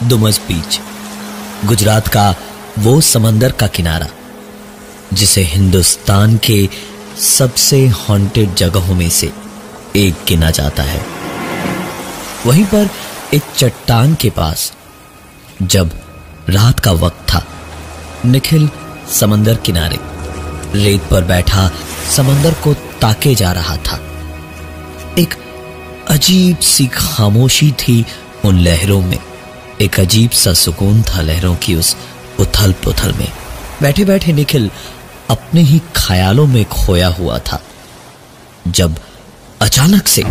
Dumas बीच, गुजरात का वो समंदर का किनारा जिसे हिंदुस्तान के सबसे हॉन्टेड जगहों में से एक गिना जाता है। वहीं पर एक चट्टान के पास जब रात का वक्त था, निखिल समंदर किनारे रेत पर बैठा समंदर को ताके जा रहा था। एक अजीब सी खामोशी थी उन लहरों में, एक अजीब सा सुकून था लहरों की उस उथल पुथल में। बैठे बैठे निखिल अपने ही ख्यालों में खोया हुआ था जब अचानक से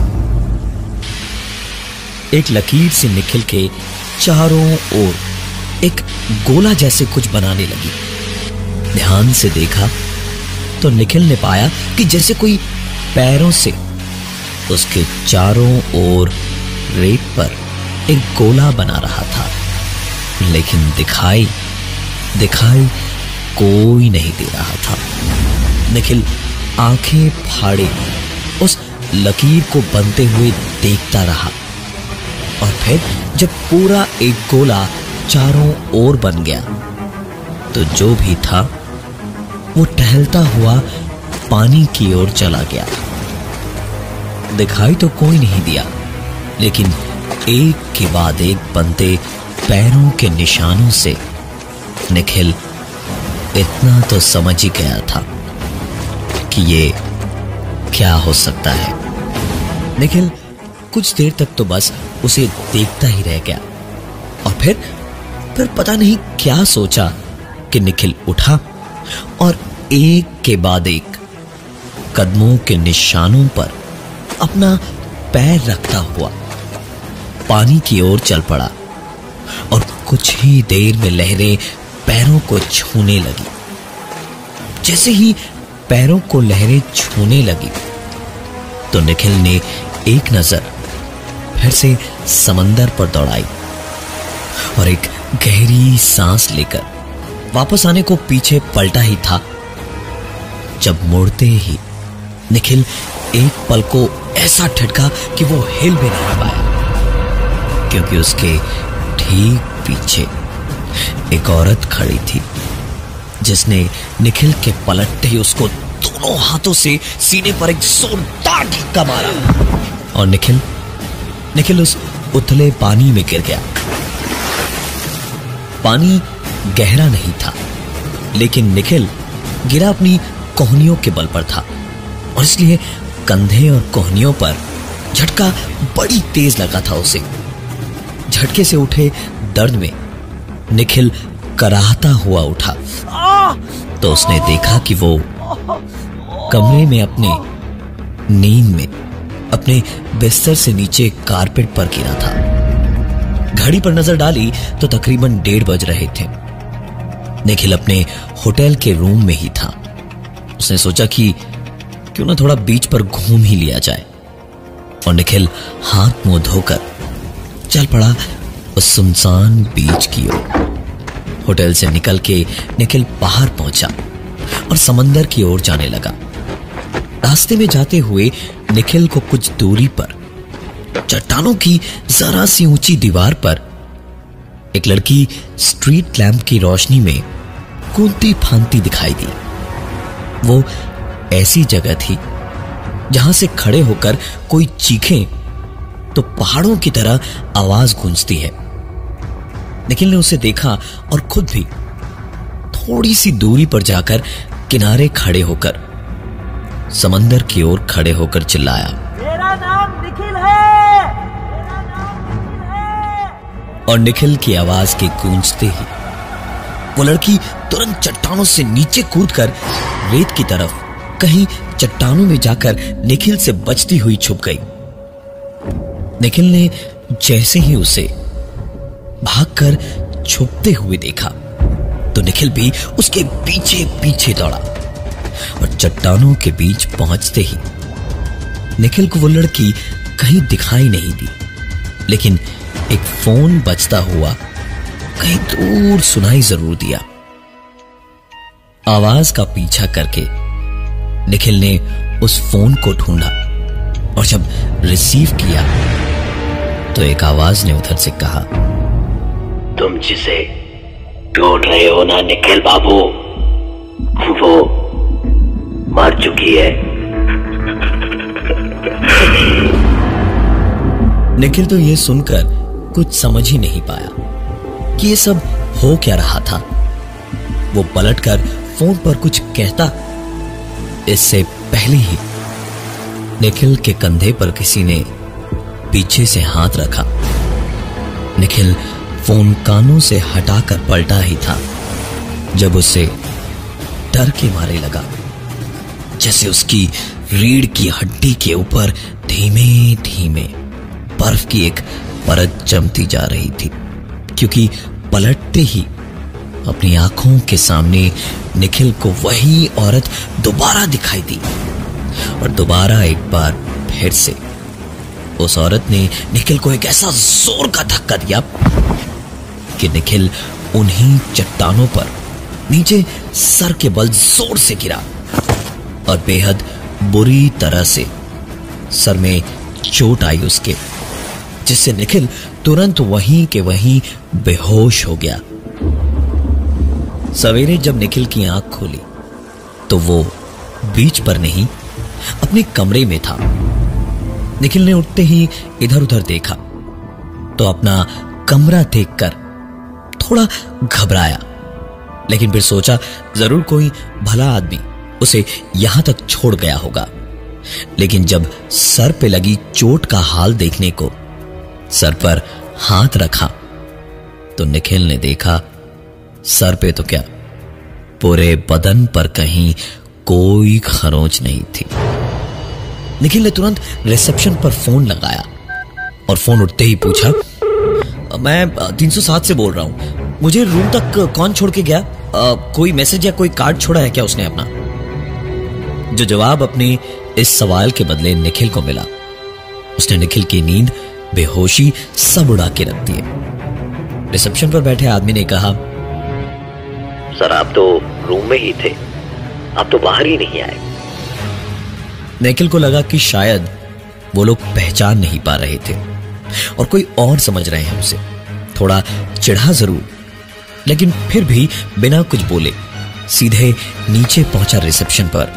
एक लकीर से निखिल के चारों ओर एक गोला जैसे कुछ बनाने लगी। ध्यान से देखा तो निखिल ने पाया कि जैसे कोई पैरों से उसके चारों ओर रेत पर एक गोला बना रहा था, लेकिन दिखाई कोई नहीं दे रहा था। निखिल आंखें फाड़े उस लकीर को बनते हुए देखता रहा और फिर जब पूरा एक गोला चारों ओर बन गया तो जो भी था वो टहलता हुआ पानी की ओर चला गया। दिखाई तो कोई नहीं दिया, लेकिन एक के बाद एक बनते पैरों के निशानों से निखिल इतना तो समझ ही गया था कि ये क्या हो सकता है। निखिल कुछ देर तक तो बस उसे देखता ही रह गया और फिर पता नहीं क्या सोचा कि निखिल उठा और एक के बाद एक कदमों के निशानों पर अपना पैर रखता हुआ पानी की ओर चल पड़ा और कुछ ही देर में लहरें पैरों को छूने लगी। जैसे ही पैरों को लहरें छूने लगी तो निखिल ने एक नजर फिर से समंदर पर दौड़ाई और एक गहरी सांस लेकर वापस आने को पीछे पलटा ही था जब मुड़ते ही निखिल एक पल को ऐसा ठटका कि वो हिल भी नहीं पाया, क्योंकि उसके ठीक पीछे एक औरत खड़ी थी जिसने निखिल के पलटते ही उसको दोनों हाथों से सीने पर एक जोरदार धक्का मारा और निखिल उस उथले पानी में गिर गया। पानी गहरा नहीं था, लेकिन निखिल गिरा अपनी कोहनियों के बल पर था और इसलिए कंधे और कोहनियों पर झटका बड़ी तेज लगा था उसे। झटके से उठे दर्द में निखिल कराहता हुआ उठा तो उसने देखा कि वो कमरे में अपने नींद में अपने बिस्तर से नीचे कारपेट पर गिरा था। घड़ी पर नजर डाली तो तकरीबन 1:30 बज रहे थे। निखिल अपने होटल के रूम में ही था। उसने सोचा कि क्यों ना थोड़ा बीच पर घूम ही लिया जाए और निखिल हाथ मुंह धोकर चल पड़ा उस सुनसान बीच की ओर। होटल से निकल के निखिल बाहर पहुंचा और समंदर की ओर जाने लगा। रास्ते में जाते हुए निखिल को कुछ दूरी पर चट्टानों की जरा सी ऊंची दीवार पर एक लड़की स्ट्रीट लैंप की रोशनी में कूदती फांदती दिखाई दी। वो ऐसी जगह थी जहां से खड़े होकर कोई चीखे तो पहाड़ों की तरह आवाज गूंजती है। निखिल ने उसे देखा और खुद भी थोड़ी सी दूरी पर जाकर किनारे खड़े होकर समंदर की ओर खड़े होकर चिल्लाया, मेरा नाम निखिल है, मेरा नाम निखिल है। और निखिल की आवाज के गूंजते ही वो लड़की तुरंत चट्टानों से नीचे कूदकर रेत की तरफ कहीं चट्टानों में जाकर निखिल से बचती हुई छुप गई। निखिल ने जैसे ही उसे भागकर छुपते हुए देखा तो निखिल भी उसके पीछे पीछे दौड़ा और चट्टानों के बीच पहुंचते ही निखिल को वो लड़की कहीं दिखाई नहीं दी, लेकिन एक फोन बजता हुआ कहीं दूर सुनाई जरूर दिया। आवाज का पीछा करके निखिल ने उस फोन को ढूंढा और जब रिसीव किया तो एक आवाज ने उधर से कहा, तुम जिसे ढूंढ रहे हो ना निखिल बाबू, वो मर चुकी है। निखिल तो ये सुनकर कुछ समझ ही नहीं पाया कि ये सब हो क्या रहा था। वो पलटकर फोन पर कुछ कहता, इससे पहले ही निखिल के कंधे पर किसी ने पीछे से हाथ रखा। निखिल फोन कानों से हटाकर पलटा ही था जब उसे डर के मारे लगा जैसे उसकी रीढ़ की हड्डी के ऊपर धीमे धीमे बर्फ की एक परत जमती जा रही थी, क्योंकि पलटते ही अपनी आंखों के सामने निखिल को वही औरत दोबारा दिखाई दी। और दोबारा एक बार फिर से उस औरत ने निखिल को एक ऐसा जोर का धक्का दिया कि निखिल उन्हीं चट्टानों पर नीचे सर के बल जोर से गिरा और बेहद बुरी तरह से सर में चोट आई उसके, जिससे निखिल तुरंत वहीं के वहीं बेहोश हो गया। सवेरे जब निखिल की आंख खोली तो वो बीच पर नहीं अपने कमरे में था। निखिल ने उठते ही इधर उधर देखा तो अपना कमरा देखकर थोड़ा घबराया, लेकिन फिर सोचा जरूर कोई भला आदमी उसे यहां तक छोड़ गया होगा। लेकिन जब सर पे लगी चोट का हाल देखने को सर पर हाथ रखा तो निखिल ने देखा सर पे तो क्या, पूरे बदन पर कहीं कोई खरोंच नहीं थी। निखिल ने तुरंत रिसेप्शन पर फोन लगाया और फोन उठते ही पूछा, मैं 307 से बोल रहा हूं, मुझे रूम तक कौन छोड़ के गया? कोई मैसेज या कोई कार्ड छोड़ा है क्या उसने अपना? जो जवाब अपने इस सवाल के बदले निखिल को मिला, उसने निखिल की नींद, बेहोशी सब उड़ा के रख दिए। रिसेप्शन पर बैठे आदमी ने कहा, सर आप तो रूम में ही थे, आप तो बाहर ही नहीं आए। निखिल को लगा कि शायद वो लोग पहचान नहीं पा रहे थे और कोई और समझ रहे हैं उसे। थोड़ा चिढ़ा जरूर, लेकिन फिर भी बिना कुछ बोले सीधे नीचे पहुंचा रिसेप्शन पर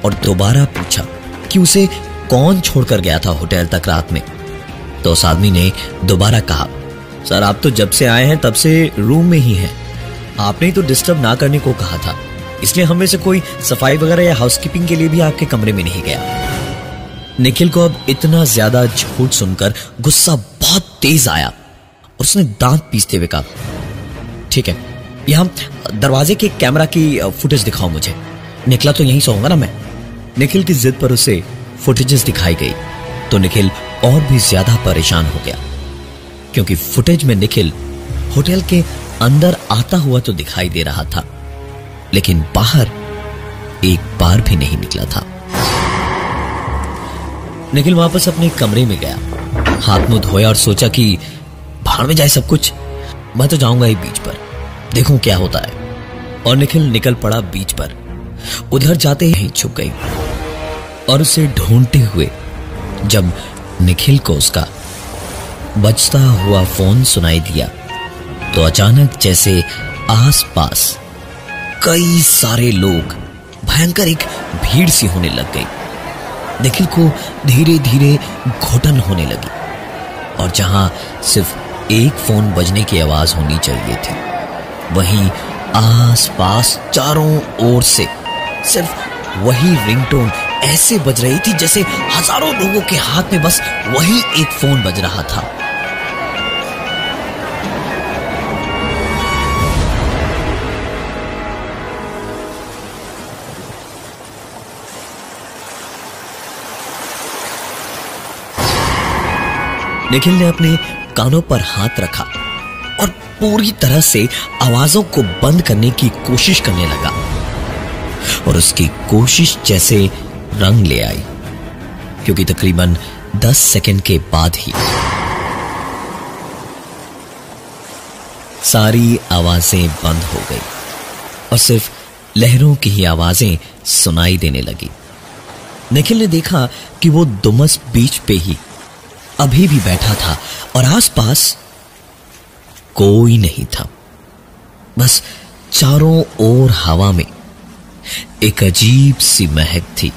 और दोबारा पूछा कि उसे कौन छोड़कर गया था होटल तक रात में। तो उस आदमी ने दोबारा कहा, सर आप तो जब से आए हैं तब से रूम में ही हैं, आपने ही तो डिस्टर्ब ना करने को कहा था, इसलिए हम में से कोई सफाई वगैरह या हाउसकीपिंग के लिए भी आपके कमरे में नहीं गया। निखिल को अब इतना ज्यादा झूठ सुनकर गुस्सा बहुत तेज आया और उसने दांत पीसते हुए कहा, ठीक है, यहां दरवाजे के कैमरा की फुटेज दिखाओ मुझे, निकला तो यहीं सोऊंगा ना मैं। निखिल की जिद पर उसे फुटेजेस दिखाई गई तो निखिल और भी ज्यादा परेशान हो गया, क्योंकि फुटेज में निखिल होटल के अंदर आता हुआ तो दिखाई दे रहा था, लेकिन बाहर एक बार भी नहीं निकला था। निखिल वापस अपने कमरे में गया, हाथ मुंह धोया और सोचा कि भाड़ में जाए सब कुछ, मैं तो जाऊंगा ही बीच पर, देखूं क्या होता है। और निखिल निकल पड़ा बीच पर। उधर जाते ही छुप गई और उसे ढूंढते हुए जब निखिल को उसका बजता हुआ फोन सुनाई दिया तो अचानक जैसे आसपास कई सारे लोग, भयंकर एक भीड़ सी होने लग गई। निखिल को धीरे धीरे घुटन होने लगी और जहां सिर्फ एक फोन बजने की आवाज होनी चाहिए थी, वहीं आसपास चारों ओर से सिर्फ वही रिंगटोन ऐसे बज रही थी जैसे हजारों लोगों के हाथ में बस वही एक फोन बज रहा था। निखिल ने अपने कानों पर हाथ रखा और पूरी तरह से आवाजों को बंद करने की कोशिश करने लगा और उसकी कोशिश जैसे रंग ले आई, क्योंकि तकरीबन 10 सेकंड के बाद ही सारी आवाजें बंद हो गई और सिर्फ लहरों की ही आवाजें सुनाई देने लगी। निखिल ने देखा कि वो दुमस बीच पे ही अभी भी बैठा था और आसपास कोई नहीं था। बस चारों ओर हवा में एक अजीब सी महक थी।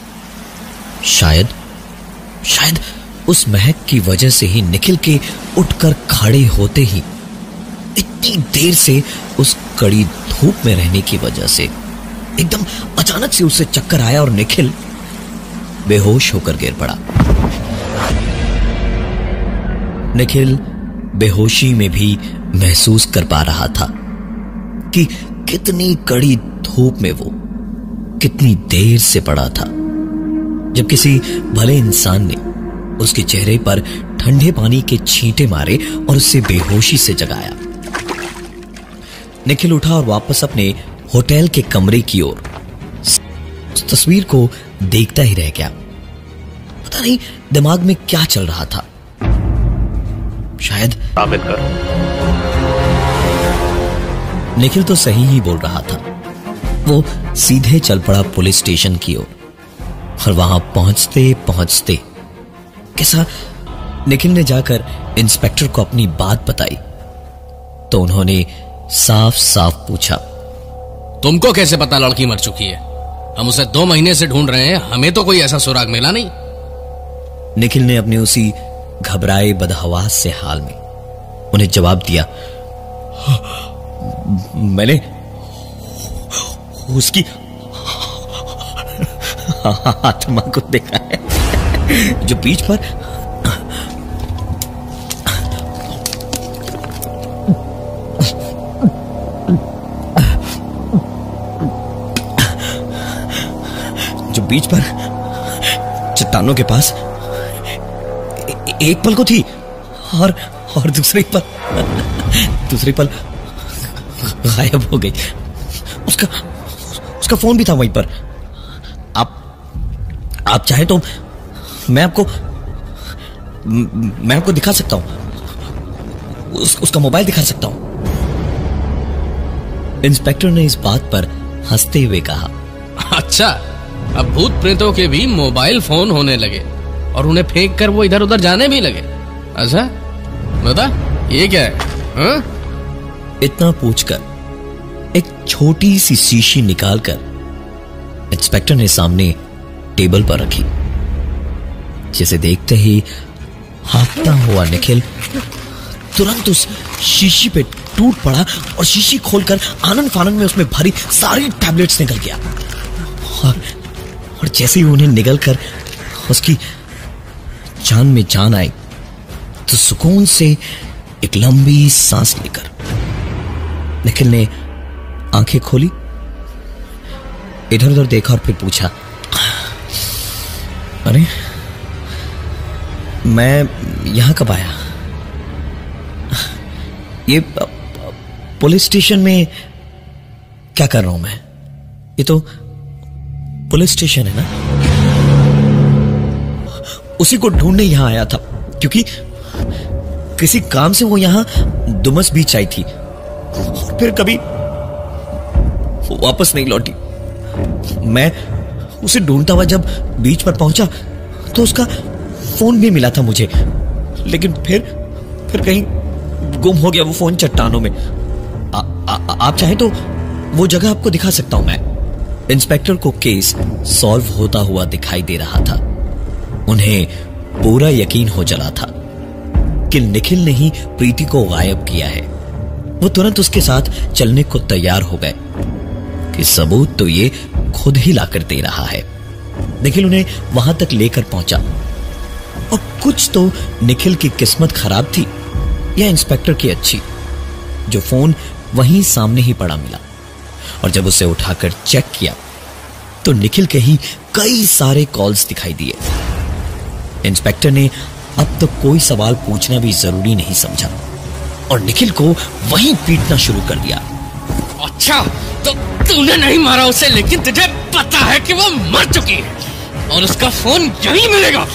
शायद उस महक की वजह से ही निखिल के उठकर खड़े होते ही इतनी देर से उस कड़ी धूप में रहने की वजह से एकदम अचानक से उसे चक्कर आया और निखिल बेहोश होकर गिर पड़ा। निखिल बेहोशी में भी महसूस कर पा रहा था कि कितनी कड़ी धूप में वो कितनी देर से पड़ा था। जब किसी भले इंसान ने उसके चेहरे पर ठंडे पानी के छींटे मारे और उसे बेहोशी से जगाया। निखिल उठा और वापस अपने होटल के कमरे की ओर उस तस्वीर को देखता ही रह गया। पता नहीं दिमाग में क्या चल रहा था। शायद साबित करो। निखिल तो सही ही बोल रहा था। वो सीधे चल पड़ा पुलिस स्टेशन की ओर और वहां पहुंचते पहुंचते कैसा निखिल ने जाकर इंस्पेक्टर को अपनी बात बताई तो उन्होंने साफ साफ पूछा, तुमको कैसे पता लड़की मर चुकी है? हम उसे 2 महीने से ढूंढ रहे हैं, हमें तो कोई ऐसा सुराग मिला नहीं। निखिल ने अपने उसी घबराए बदहवास से हाल में उन्हें जवाब दिया, मैंने उसकी आत्मा को देखा है जो बीच पर चट्टानों के पास एक पल को थी और दूसरे पल गायब हो गई। उसका फोन भी था वहीं पर। आप चाहे तो मैं आपको दिखा सकता हूं, उसका मोबाइल दिखा सकता हूं। इंस्पेक्टर ने इस बात पर हंसते हुए कहा, अच्छा, अब भूत प्रेतों के भी मोबाइल फोन होने लगे और उन्हें फेंक कर वो इधर उधर जाने भी लगे। अच्छा बता ये क्या है? हा? इतना पूछकर एक छोटी सी शीशी निकालकर इंस्पेक्टर ने सामने टेबल पर रखी। जिसे देखते ही हाँफता हुआ निखिल तुरंत उस शीशी पे टूट पड़ा और शीशी खोलकर आनंद फानंद में उसमें भरी सारी टैबलेट्स निकल गया। और जैसे ही उन्हें निगलकर उसकी जान में जान आई तो सुकून से एक लंबी सांस लेकर निखिल ने आंखें खोली, इधर उधर देखा और फिर पूछा, अरे मैं यहां कब आया? ये पुलिस स्टेशन में क्या कर रहा हूं मैं? ये तो पुलिस स्टेशन है ना। उसी को ढूंढने यहां आया था क्योंकि किसी काम से वो यहां दुमस बीच आई थी और फिर कभी वापस नहीं लौटी। मैं उसे ढूंढता हुआ जब बीच पर पहुंचा तो उसका फोन भी मिला था मुझे, लेकिन फिर कहीं गुम हो गया वो फोन चट्टानों में। आप चाहें तो वो जगह आपको दिखा सकता हूं मैं। इंस्पेक्टर को केस सॉल्व होता हुआ दिखाई दे रहा था। उन्हें पूरा यकीन हो चला था कि निखिल ने ही प्रीति को गायब किया है। वो तुरंत उसके साथ चलने को तैयार हो गए कि सबूत तो ये खुद ही लाकर दे रहा है। निखिल उन्हें वहां तक लेकर पहुंचा और कुछ तो निखिल की किस्मत खराब थी या इंस्पेक्टर की अच्छी, जो फोन वहीं सामने ही पड़ा मिला। और जब उसे उठाकर चेक किया तो निखिल के ही कई सारे कॉल्स दिखाई दिए। इंस्पेक्टर ने अब तो कोई सवाल पूछना भी जरूरी नहीं समझा और निखिल को वहीं पीटना शुरू कर दिया। अच्छा तो तूने नहीं मारा उसे, लेकिन तुझे पता है कि वो मर चुकी है और उसका फोन यहीं मिलेगा।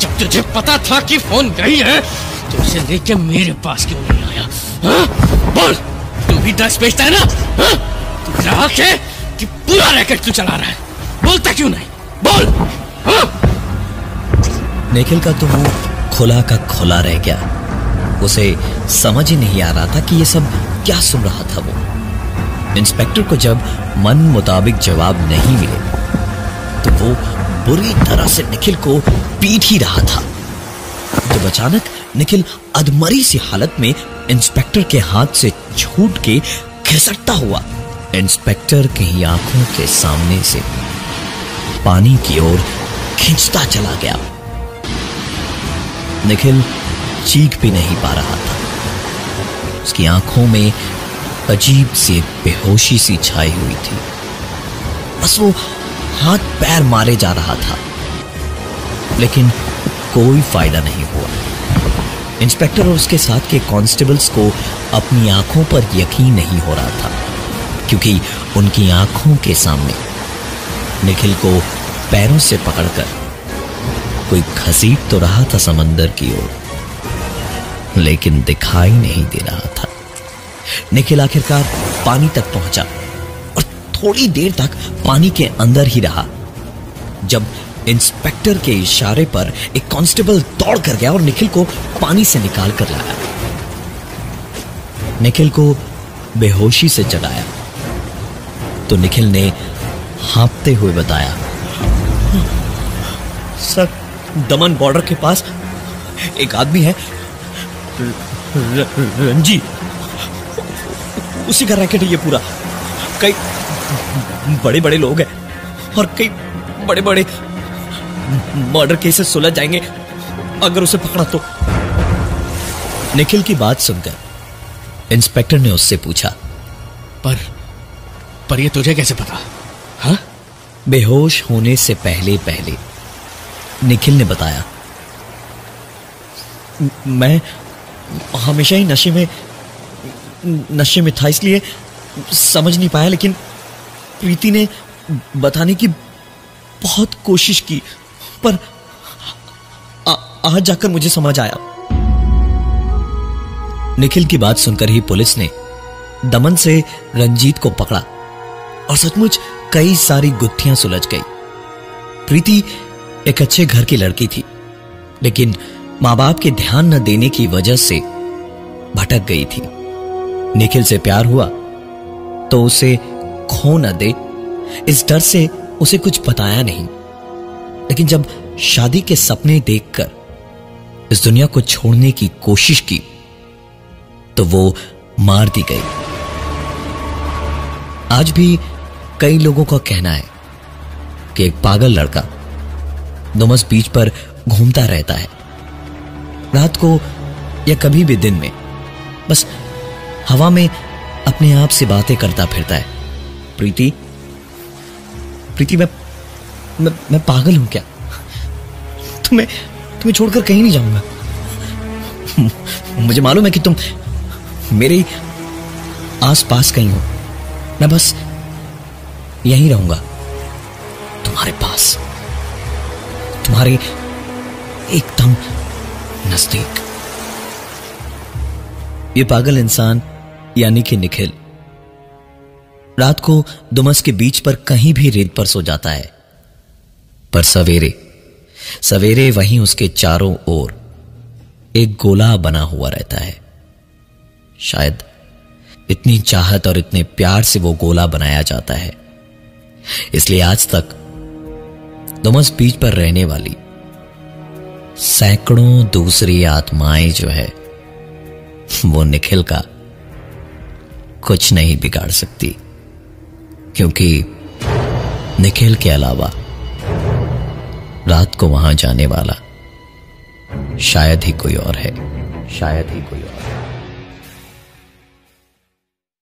जब तुझे पता था कि फोन यही है तो उसे लेके मेरे पास क्यों नहीं आया? हाँ? बोल, तू भी ड्रग्स बेचता है ना? हाँ? तू ग्राहक है कि पूरा रैकेट तू चला रहा है? बोलता क्यों नहीं? बोल। हाँ? निखिल का तो मुंह खुला का खुला रह गया उसे समझ ही नहीं आ रहा था कि ये सब क्या सुन रहा था वो। इंस्पेक्टर को जब मन मुताबिक जवाब नहीं मिले तो वो बुरी तरह से निखिल को पीट ही रहा था। जब अचानक निखिल अधमरी सी हालत में इंस्पेक्टर के हाथ से छूट के खिसकता हुआ इंस्पेक्टर की आंखों के सामने से पानी की ओर खींचता चला गया। निखिल चीख भी नहीं पा रहा था। उसकी आंखों में अजीब सी बेहोशी सी छाई हुई थी। बस वो हाथ पैर मारे जा रहा था, लेकिन कोई फायदा नहीं हुआ। इंस्पेक्टर और उसके साथ के कांस्टेबल्स को अपनी आंखों पर यकीन नहीं हो रहा था, क्योंकि उनकी आंखों के सामने निखिल को पैरों से पकड़कर कोई घसीट तो रहा था समंदर की ओर, लेकिन दिखाई नहीं दे रहा था। निखिल आखिरकार पानी तक पहुंचा और थोड़ी देर तक पानी के अंदर ही रहा, जब इंस्पेक्टर के इशारे पर एक कांस्टेबल दौड़ कर गया और निखिल को पानी से निकाल कर लाया। निखिल को बेहोशी से जगाया तो निखिल ने हाँफते हुए बताया, सर, दमन बॉर्डर के पास एक आदमी है, रंजी, उसी का रैकेट है ये पूरा। कई बड़े बड़े लोग हैं और कई बड़े बड़े मर्डर केसेस सुलझ जाएंगे अगर उसे पकड़ा तो। निखिल की बात सुनकर इंस्पेक्टर ने उससे पूछा, पर ये तुझे कैसे पता? हाँ? बेहोश होने से पहले पहले निखिल ने बताया, मैं हमेशा ही नशे में था, इसलिए समझ नहीं पाया, लेकिन प्रीति ने बताने की बहुत कोशिश की, पर आज जाकर मुझे समझ आया। निखिल की बात सुनकर ही पुलिस ने दमन से रंजीत को पकड़ा और सचमुच कई सारी गुत्थियां सुलझ गई। प्रीति एक अच्छे घर की लड़की थी, लेकिन मां बाप के ध्यान न देने की वजह से भटक गई थी। निखिल से प्यार हुआ तो उसे खो न दे, इस डर से उसे कुछ बताया नहीं, लेकिन जब शादी के सपने देखकर इस दुनिया को छोड़ने की कोशिश की तो वो मार दी गई। आज भी कई लोगों का कहना है कि एक पागल लड़का डुमस बीच पर घूमता रहता है, रात को या कभी भी दिन में, बस हवा में अपने आप से बातें करता फिरता है। प्रीति, मैं पागल हूं क्या? तुम्हें छोड़कर कहीं नहीं जाऊंगा। मुझे मालूम है कि तुम मेरे आस पास कहीं हो, मैं बस यहीं रहूंगा, तुम्हारे पास, तुम्हारे एकदम नजदीक। ये पागल इंसान यानी कि निखिल रात को डुमस के बीच पर कहीं भी रेत पर सो जाता है, पर सवेरे वहीं उसके चारों ओर एक गोला बना हुआ रहता है। शायद इतनी चाहत और इतने प्यार से वो गोला बनाया जाता है, इसलिए आज तक डुमस बीच पर रहने वाली सैकड़ों दूसरी आत्माएं जो है वो निखिल का कुछ नहीं बिगाड़ सकती, क्योंकि निखिल के अलावा रात को वहां जाने वाला शायद ही कोई और है, शायद ही कोई और है।